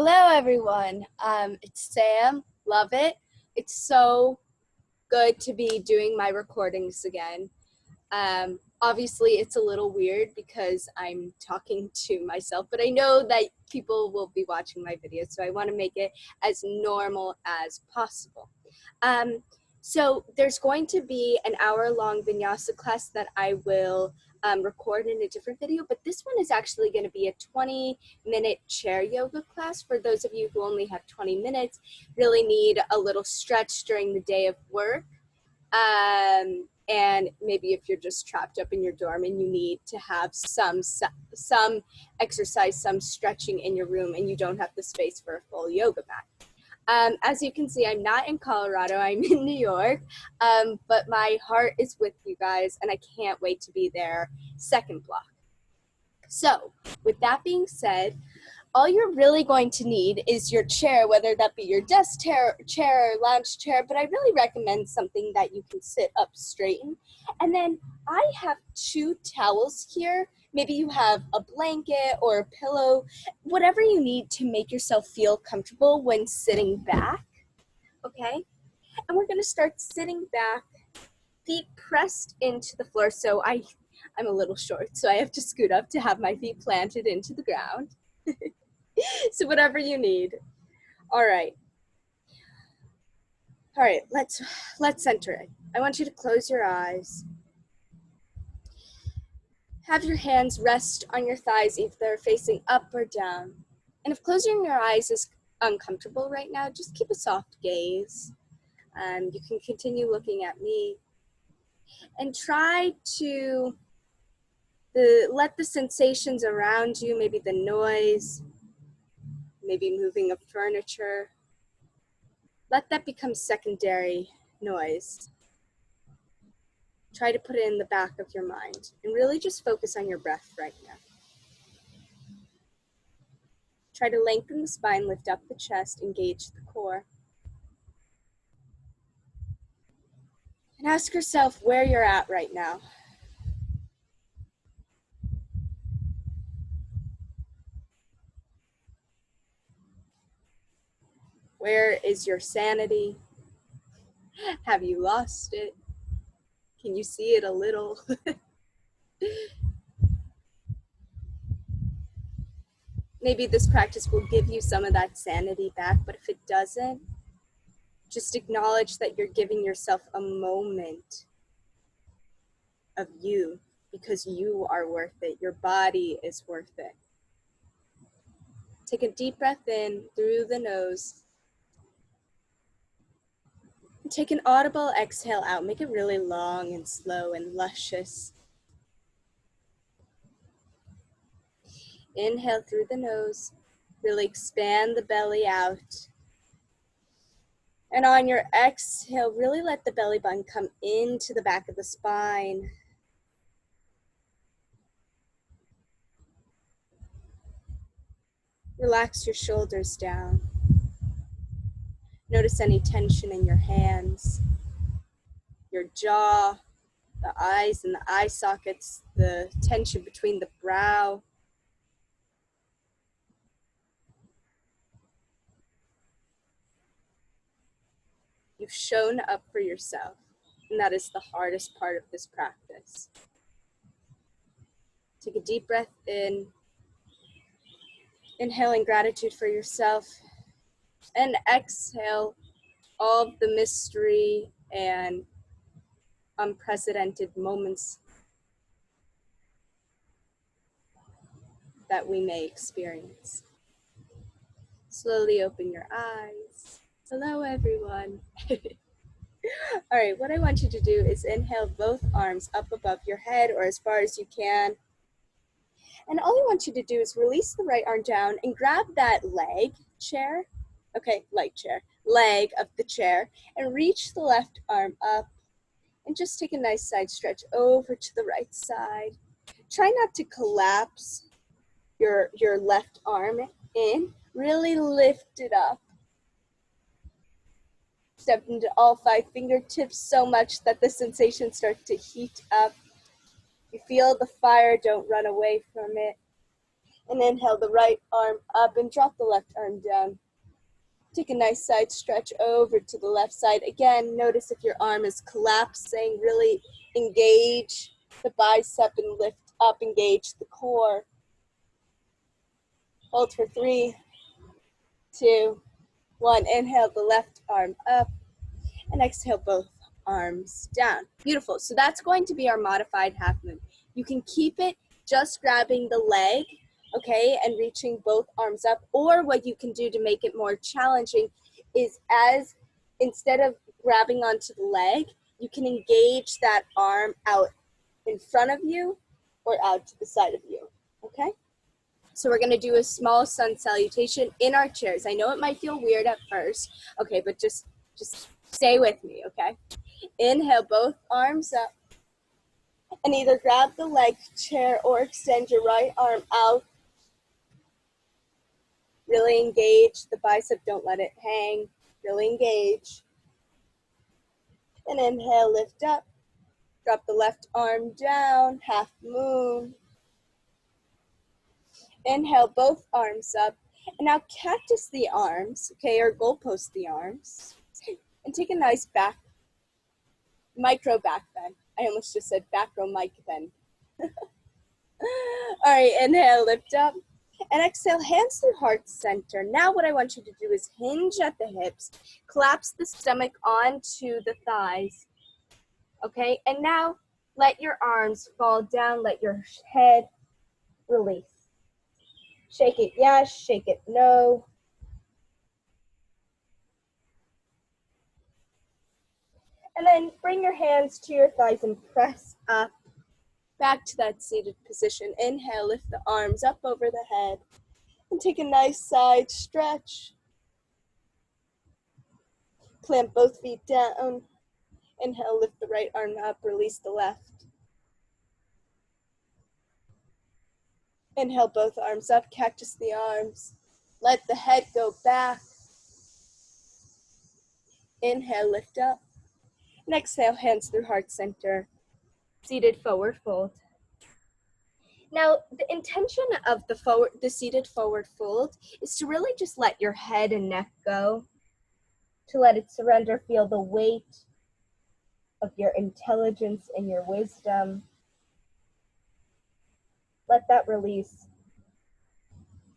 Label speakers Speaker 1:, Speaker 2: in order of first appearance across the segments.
Speaker 1: Hello, everyone. It's Sam. Love it. It's so good to be doing my recordings again. Obviously, it's a little weird because I'm talking to myself, but I know that people will be watching my videos, so I want to make it as normal as possible. Um, so there's going to be an hour-long vinyasa class that I will record in a different video, but this one is actually going to be a 20-minute chair yoga class for those of you who only have 20 minutes, really need a little stretch during the day of work. And maybe if you're just trapped up in your dorm and you need to have some exercise, some stretching in your room, and you don't have the space for a full yoga mat. As you can see, I'm not in Colorado, I'm in New York, but my heart is with you guys, and I can't wait to be there second block. So, with that being said, all you're really going to need is your chair, whether that be your desk chair or lounge chair, but I really recommend something that you can sit up straight in. And then I have 2 towels here. Maybe you have a blanket or a pillow, whatever you need to make yourself feel comfortable when sitting back, okay? And we're gonna start sitting back, feet pressed into the floor. So I'm a little short, so I have to scoot up to have my feet planted into the ground. So whatever you need. All right, let's center it. I want you to close your eyes. Have your hands rest on your thighs if they're facing up or down. And if closing your eyes is uncomfortable right now, just keep a soft gaze. You can continue looking at me. And try to let the sensations around you, maybe the noise, maybe moving of furniture, let that become secondary noise. Try to put it in the back of your mind and really just focus on your breath right now. Try to lengthen the spine, lift up the chest, engage the core. And ask yourself where you're at right now. Where is your sanity? Have you lost it? Can you see it a little? Maybe this practice will give you some of that sanity back, but if it doesn't, just acknowledge that you're giving yourself a moment of you because you are worth it. Your body is worth it. Take a deep breath in through the nose. And take an audible exhale out. Make it really long and slow and luscious. Inhale through the nose. Really expand the belly out. And on your exhale, really let the belly button come into the back of the spine. Relax your shoulders down. Notice any tension in your hands, your jaw, the eyes and the eye sockets, the tension between the brow. You've shown up for yourself, and that is the hardest part of this practice. Take a deep breath in, inhaling gratitude for yourself, and exhale all of the mystery and unprecedented moments that we may experience. Slowly open your eyes. Hello, everyone. All right, what I want you to do is inhale both arms up above your head or as far as you can. And all I want you to do is release the right arm down and grab that leg of the chair, and reach the left arm up and just take a nice side stretch over to the right side. Try not to collapse your left arm in, really lift it up. Step into all 5 fingertips so much that the sensations start to heat up. You feel the fire, don't run away from it. And inhale the right arm up and drop the left arm down. Take a nice side stretch over to the left side. Again, notice if your arm is collapsing, really engage the bicep and lift up, engage the core. Hold for 3, 2, 1. Inhale the left arm up and exhale both arms down. Beautiful. So that's going to be our modified half moon. You can keep it just grabbing the leg, okay, and reaching both arms up. Or what you can do to make it more challenging is instead of grabbing onto the leg, you can engage that arm out in front of you or out to the side of you, okay? So we're gonna do a small sun salutation in our chairs. I know it might feel weird at first, okay, but just stay with me, okay? Inhale, both arms up. And either grab the leg chair or extend your right arm out. Really engage the bicep, don't let it hang. Really engage. And inhale, lift up. Drop the left arm down, half moon. Inhale, both arms up. And now cactus the arms, okay, or goalpost the arms. And take a nice micro back bend. I almost just said back row mic bend. All right, inhale, lift up. And exhale, hands through heart center. Now what I want you to do is hinge at the hips, collapse the stomach onto the thighs, okay? And now let your arms fall down, let your head release. Shake it yes, shake it no. And then bring your hands to your thighs and press up, back to that seated position. Inhale, lift the arms up over the head. And take a nice side stretch. Plant both feet down. Inhale, lift the right arm up, release the left. Inhale, both arms up, cactus the arms. Let the head go back. Inhale, lift up. And exhale, hands through heart center. Seated forward fold. Now, the intention of the seated forward fold is to really just let your head and neck go, to let it surrender, feel the weight of your intelligence and your wisdom. Let that release.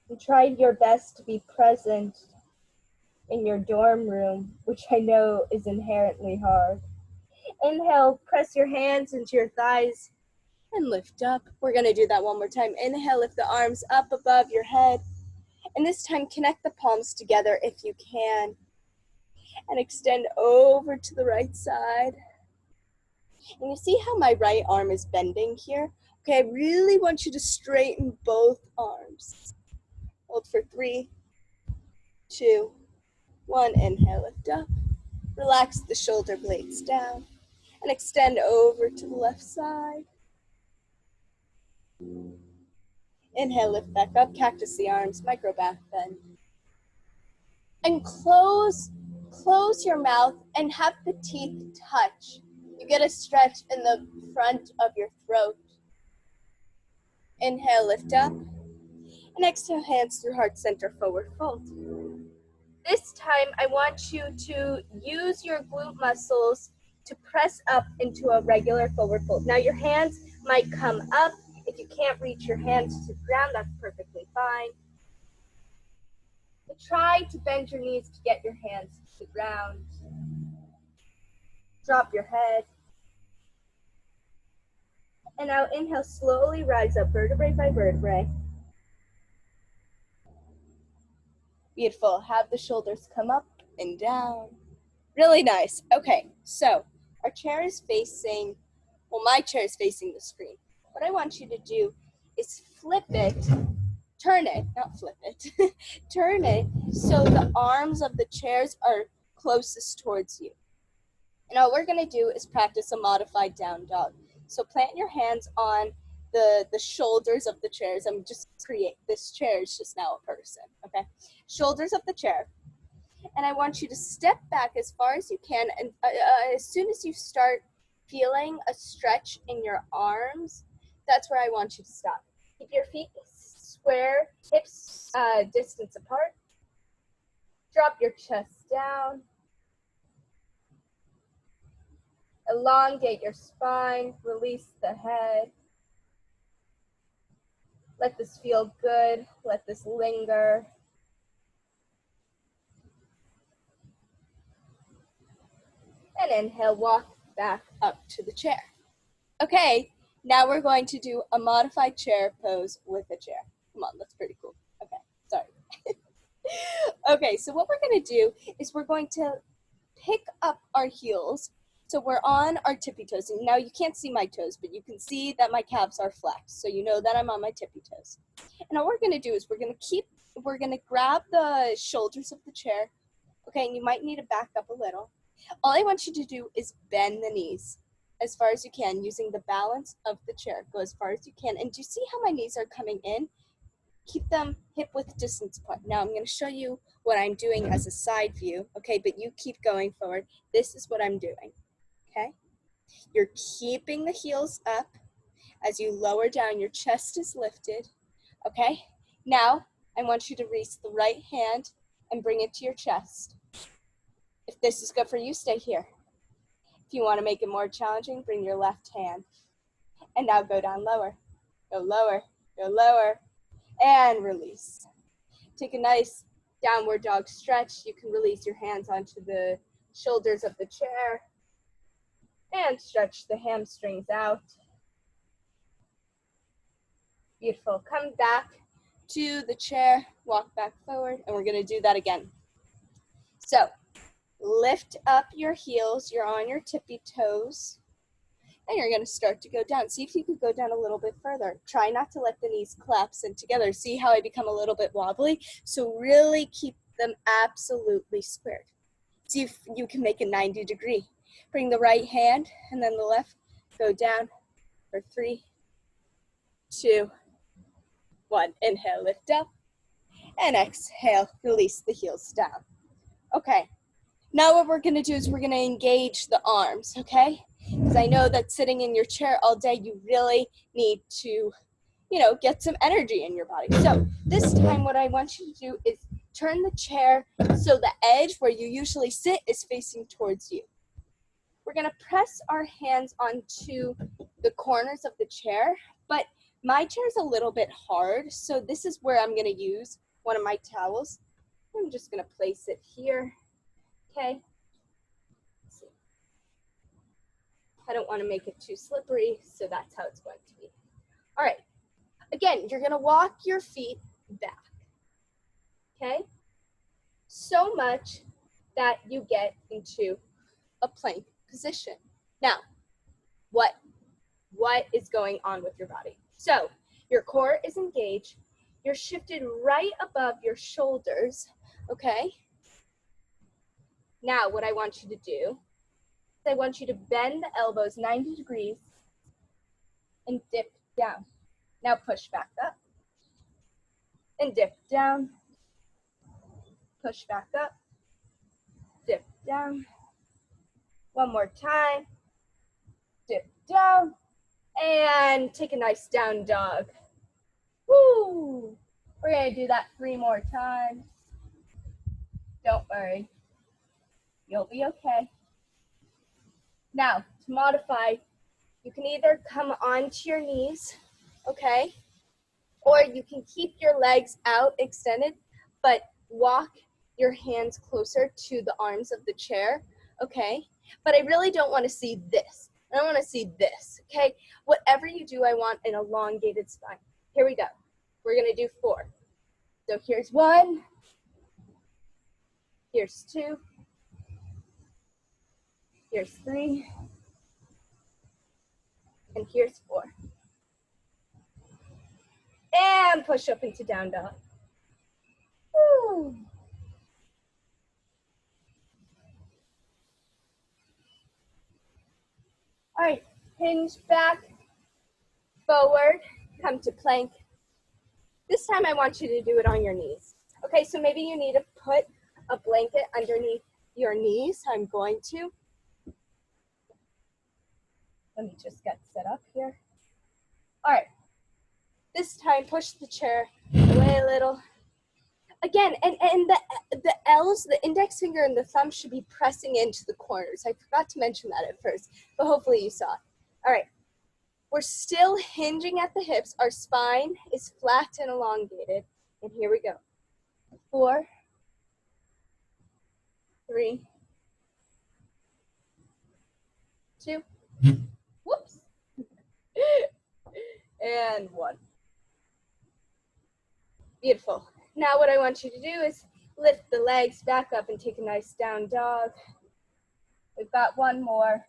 Speaker 1: And try your best to be present in your dorm room, which I know is inherently hard. Inhale, press your hands into your thighs and lift up. We're gonna do that one more time. Inhale, lift the arms up above your head. And this time, connect the palms together if you can. And extend over to the right side. And you see how my right arm is bending here? Okay, I really want you to straighten both arms. Hold for 3, 2, 1. Inhale, lift up. Relax the shoulder blades down. And extend over to the left side. Inhale, lift back up, cactus the arms, micro back bend. And close your mouth and have the teeth touch. You get a stretch in the front of your throat. Inhale, lift up. And exhale, hands through heart center, forward fold. This time, I want you to use your glute muscles to press up into a regular forward fold. Now, your hands might come up. If you can't reach your hands to the ground, that's perfectly fine. But try to bend your knees to get your hands to the ground. Drop your head. And now inhale, slowly rise up, vertebrae by vertebrae. Beautiful. Have the shoulders come up and down. Really nice. Okay, so our chair is facing, well, my chair is facing the screen. What I want you to do is flip it, turn it, not flip it, turn it so the arms of the chairs are closest towards you. And all we're gonna do is practice a modified down dog. So plant your hands on the shoulders of the chairs. I'm just this chair is just now a person, okay? Shoulders of the chair. And I want you to step back as far as you can. And as soon as you start feeling a stretch in your arms, that's where I want you to stop. Keep your feet square, hips distance apart. Drop your chest down. Elongate your spine, release the head. Let this feel good, let this linger. And inhale, walk back up to the chair. Okay, now we're going to do a modified chair pose with a chair. Come on, that's pretty cool. Okay, sorry. Okay, so what we're gonna do is we're going to pick up our heels. So we're on our tippy toes. And now you can't see my toes, but you can see that my calves are flexed. So you know that I'm on my tippy toes. And all we're gonna do is we're gonna grab the shoulders of the chair. Okay, and you might need to back up a little. All I want you to do is bend the knees as far as you can using the balance of the chair. Go as far as you can. And do you see how my knees are coming in? Keep them hip width distance apart. Now I'm going to show you what I'm doing as a side view, okay? But you keep going forward. This is what I'm doing, okay? You're keeping the heels up as you lower down. Your chest is lifted, okay? Now I want you to reach the right hand and bring it to your chest. If this is good for you, stay here. If you want to make it more challenging, bring your left hand. And now go down lower. Go lower, go lower, and release. Take a nice downward dog stretch. You can release your hands onto the shoulders of the chair and stretch the hamstrings out. Beautiful. Come back to the chair, walk back forward, and we're going to do that again. So lift up your heels. You're on your tippy toes. And you're going to start to go down. See if you can go down a little bit further. Try not to let the knees collapse in together. See how I become a little bit wobbly? So really keep them absolutely squared. See if you can make a 90 degree. Bring the right hand and then the left. Go down for 3, 2, 1. Inhale, lift up. And exhale, release the heels down. Okay. Now what we're going to do is we're going to engage the arms, okay? Because I know that sitting in your chair all day, you really need to, get some energy in your body. So this time what I want you to do is turn the chair so the edge where you usually sit is facing towards you. We're going to press our hands onto the corners of the chair, but my chair is a little bit hard, so this is where I'm going to use one of my towels. I'm just going to place it here. Okay. I don't want to make it too slippery, so that's how it's going to be. All right. Again, you're going to walk your feet back. Okay? So much that you get into a plank position. Now, what is going on with your body? So, your core is engaged. You're shifted right above your shoulders, okay? Now, what I want you to do is I want you to bend the elbows 90 degrees and dip down. Now push back up and dip down. Push back up, dip down. One more time, dip down, and take a nice down dog. Woo! We're gonna do that 3 more times. Don't worry, you'll be okay. Now, to modify, you can either come onto your knees, okay? Or you can keep your legs out extended, but walk your hands closer to the arms of the chair, okay? But I really don't want to see this. I don't want to see this, okay? Whatever you do, I want an elongated spine. Here we go. We're going to do 4. So here's 1. Here's 2. Here's 3. And here's 4. And push up into down dog. Woo. All right, hinge back, forward, come to plank. This time I want you to do it on your knees. Okay, so maybe you need to put a blanket underneath your knees. I'm going to. Let me just get set up here. All right, This time, push the chair away a little. Again, and the L's, the index finger and the thumb should be pressing into the corners. I forgot to mention that at first, but hopefully you saw it. All right, we're still hinging at the hips. Our spine is flat and elongated. And here we go. 4, 3, 2, whoops, and 1. Beautiful. Now what I want you to do is lift the legs back up and take a nice down dog. We've got one more.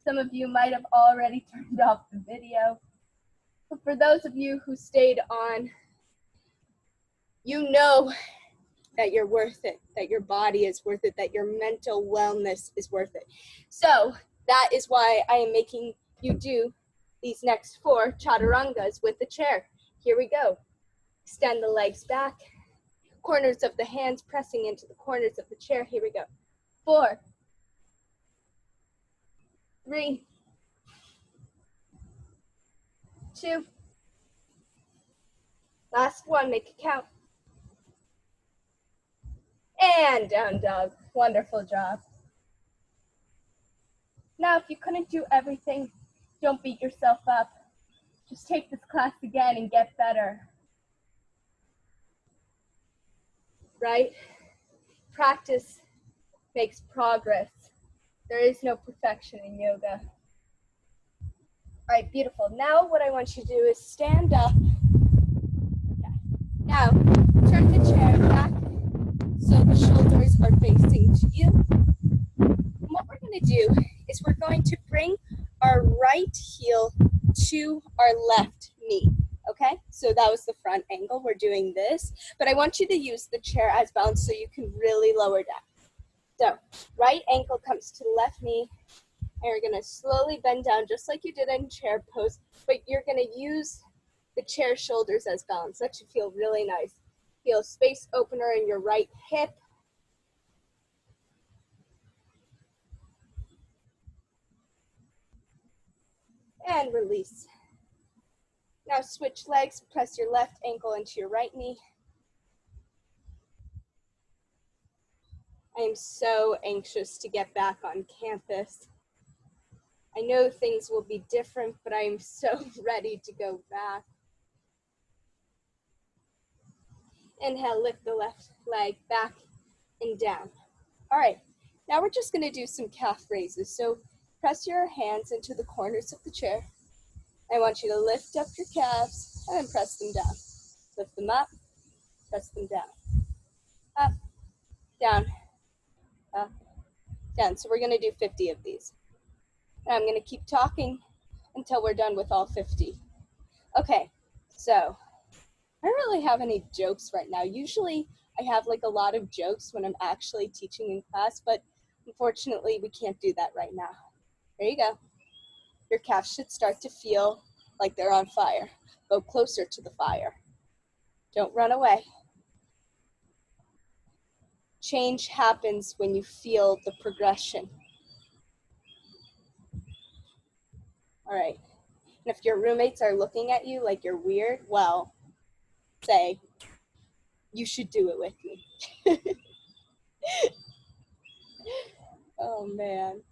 Speaker 1: Some of you might have already turned off the video, but for those of you who stayed on, you know that you're worth it, that your body is worth it, that your mental wellness is worth it. So that is why I am making you do these next 4 chaturangas with the chair. Here we go. Extend the legs back. Corners of the hands pressing into the corners of the chair. Here we go. 4, 3, 2. Last one, make it count. And down dog. Wonderful job. Now, if you couldn't do everything, don't beat yourself up. Just take this class again and get better. Right? Practice makes progress. There is no perfection in yoga. All right, beautiful. Now what I want you to do is stand up. Okay. Now, turn the chair back so the shoulders are facing to you. And what we're going to do is we're going to bring our right heel to our left knee. Okay, so that was the front angle. We're doing this, but I want you to use the chair as balance so you can really lower down. So right ankle comes to the left knee, and you're gonna slowly bend down just like you did in chair pose, but you're gonna use the chair shoulders as balance. That should feel really nice. Feel space opener in your right hip. And release. Now switch legs, press your left ankle into your right knee. I am so anxious to get back on campus. I know things will be different, but I am so ready to go back. Inhale, lift the left leg back and down. All right, now we're just gonna do some calf raises. So press your hands into the corners of the chair. I want you to lift up your calves and then press them down. Lift them up, press them down. Up, down, up, down. So we're gonna do 50 of these. And I'm gonna keep talking until we're done with all 50. Okay, so I don't really have any jokes right now. Usually I have like a lot of jokes when I'm actually teaching in class, but unfortunately we can't do that right now. There you go. Your calves should start to feel like they're on fire. Go closer to the fire. Don't run away. Change happens when you feel the progression. All right. And if your roommates are looking at you like you're weird, well, say, you should do it with me. Oh man.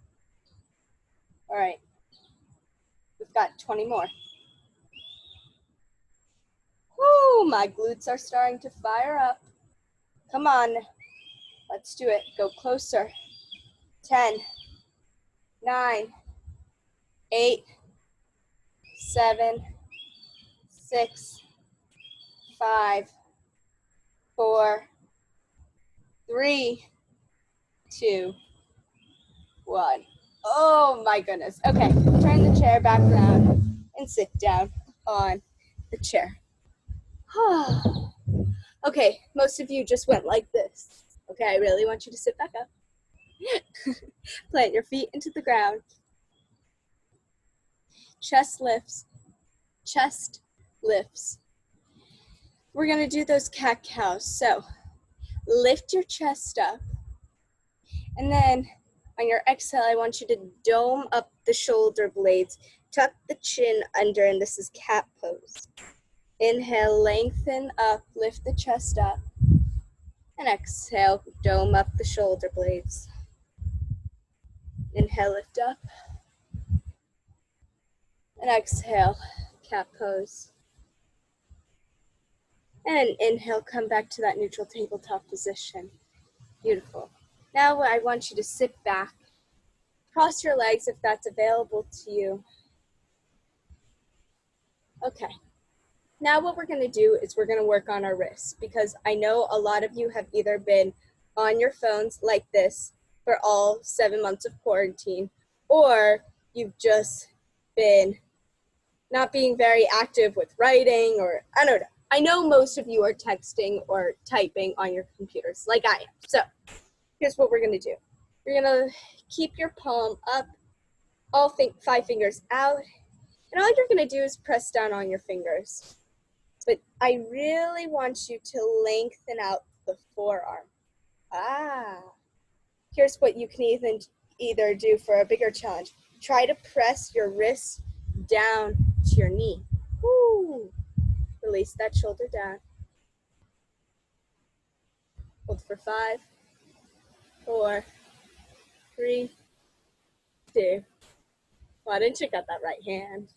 Speaker 1: All right. We've got 20 more. Woo, my glutes are starting to fire up. Come on, let's do it. Go closer. 10, 9, 8, 7, 6, 5, 4, 3, 2, 1. Oh my goodness. Okay, turn the chair back around and sit down on the chair. Okay, most of you just went like this. Okay, I really want you to sit back up. Plant your feet into the ground. Chest lifts. Chest lifts. We're gonna do those cat-cows. So lift your chest up. And then on your exhale, I want you to dome up the shoulder blades Tuck the chin under, and this is cat pose. Inhale, lengthen up, lift the chest up. And exhale, dome up the shoulder blades. Inhale, lift up. And exhale, cat pose. And inhale, come back to that neutral tabletop position. Beautiful. Now I want you to sit back. Cross your legs if that's available to you. Okay. Now what we're going to do is we're going to work on our wrists, because I know a lot of you have either been on your phones like this for all 7 months of quarantine, or you've just been not being very active with writing, or I don't know. I know most of you are texting or typing on your computers like I am. So here's what we're going to do. You're going to keep your palm up, all 5 fingers out, and all you're going to do is press down on your fingers. But I really want you to lengthen out the forearm. Here's what you can either do for a bigger challenge. Try to press your wrist down to your knee. Woo. Release that shoulder down. Hold for 5, 4, 3, 2. Why didn't you got that right hand?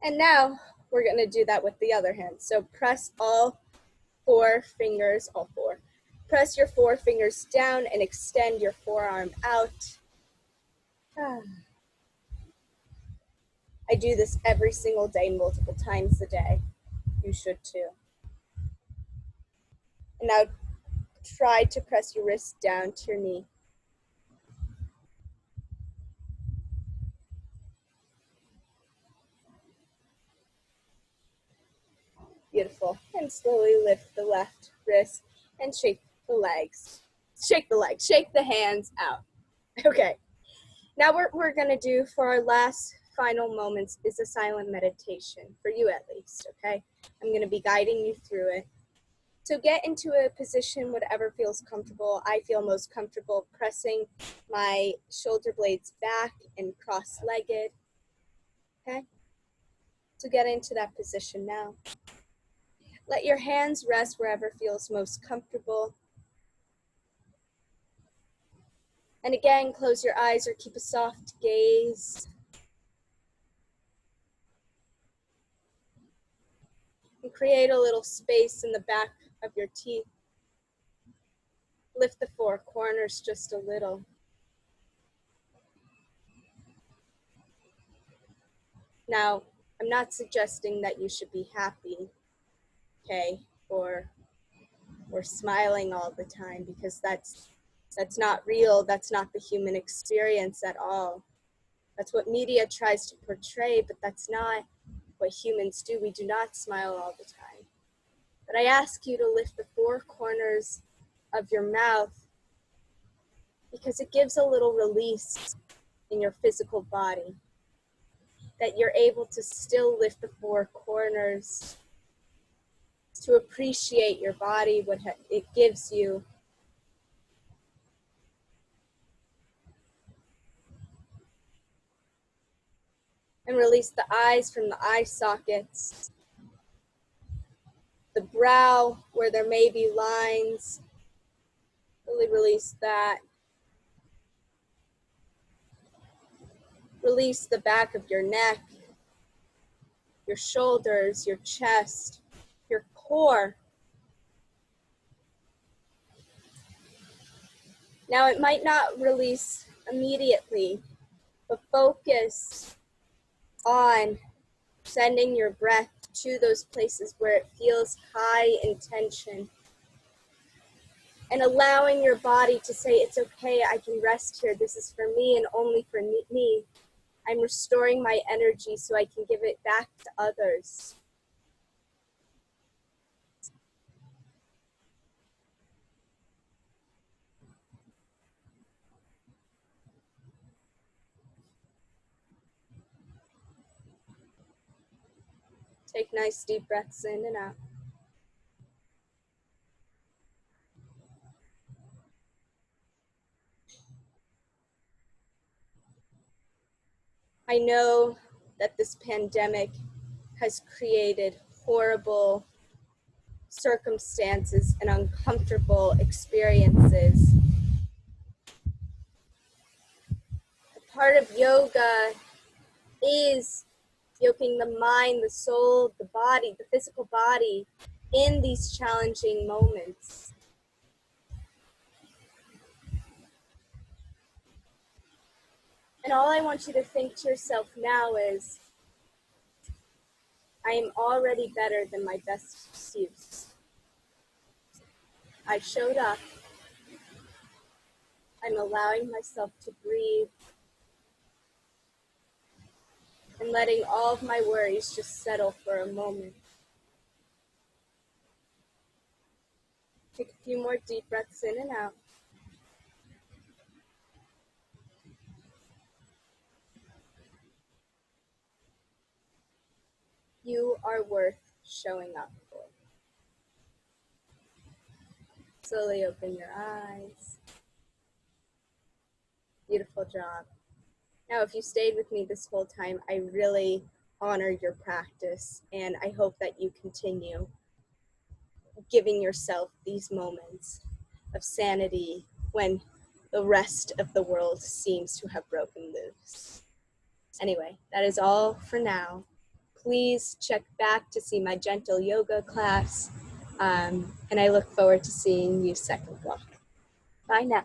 Speaker 1: And now we're going to do that with the other hand. So press all 4 fingers, all 4. Press your 4 fingers down and extend your forearm out. I do this every single day, multiple times a day. You should too. And now try to press your wrist down to your knee. Beautiful. And slowly lift the left wrist and shake the legs. Shake the legs, shake the hands out. Okay. Now what we're gonna do for our last final moments is a silent meditation, for you at least, okay? I'm gonna be guiding you through it. So get into a position, whatever feels comfortable. I feel most comfortable pressing my shoulder blades back and cross-legged, okay? So get into that position now. Let your hands rest wherever feels most comfortable. And again, close your eyes or keep a soft gaze. And create a little space in the back of your teeth. Lift the 4 corners just a little. Now, I'm not suggesting that you should be happy, okay, or smiling all the time, because that's not real. That's not the human experience at all. That's what media tries to portray, but that's not what humans do. We do not smile all the time. But I ask you to lift the 4 corners of your mouth, because it gives a little release in your physical body, that you're able to still lift the 4 corners, to appreciate your body, what it gives you. And release the eyes from the eye sockets, the brow where there may be lines. Really release that. Release the back of your neck, your shoulders, your chest, your core. Now it might not release immediately, but focus on sending your breath to those places where it feels high in tension, and allowing your body to say, it's okay, I can rest here. This is for me and only for me. I'm restoring my energy so I can give it back to others. Take nice deep breaths in and out. I know that this pandemic has created horrible circumstances and uncomfortable experiences. Part of yoga is yoking the mind, the soul, the body, the physical body in these challenging moments. And all I want you to think to yourself now is, I am already better than my best excuse. I showed up. I'm allowing myself to breathe and letting all of my worries just settle for a moment. Take a few more deep breaths in and out. You are worth showing up for. Slowly open your eyes. Beautiful job. Now, if you stayed with me this whole time, I really honor your practice, and I hope that you continue giving yourself these moments of sanity when the rest of the world seems to have broken loose. Anyway, that is all for now. Please check back to see my gentle yoga class, and I look forward to seeing you second block. Bye now.